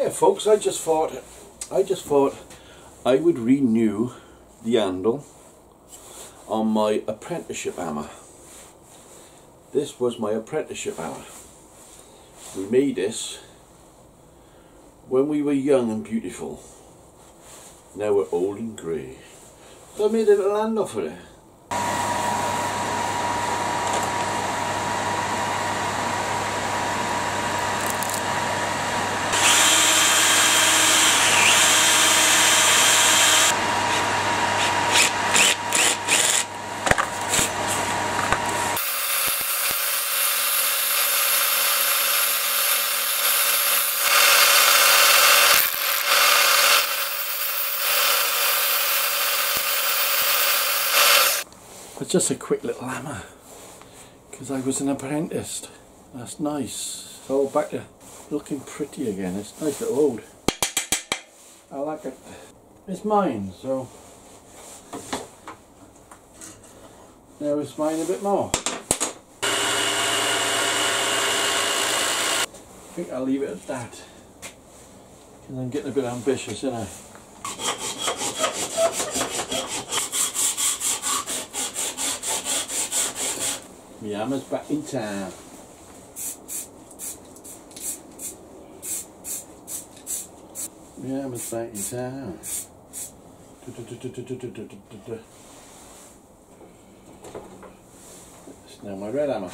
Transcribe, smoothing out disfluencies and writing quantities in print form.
yeah, folks, I just thought I would renew the handle on my apprenticeship hammer. This was my apprenticeship hammer. We made this when we were young and beautiful. Now we're old and grey. So I made a little handle for it. It's just a quick little hammer because I was an apprentice. That's nice. It's all back to looking pretty again. It's nice little old. I like it. It's mine, so now it's mine a bit more. I think I'll leave it at that because I'm getting a bit ambitious, isn't I? My hammer's back in town. My hammer's back in town. It's now my red hammer.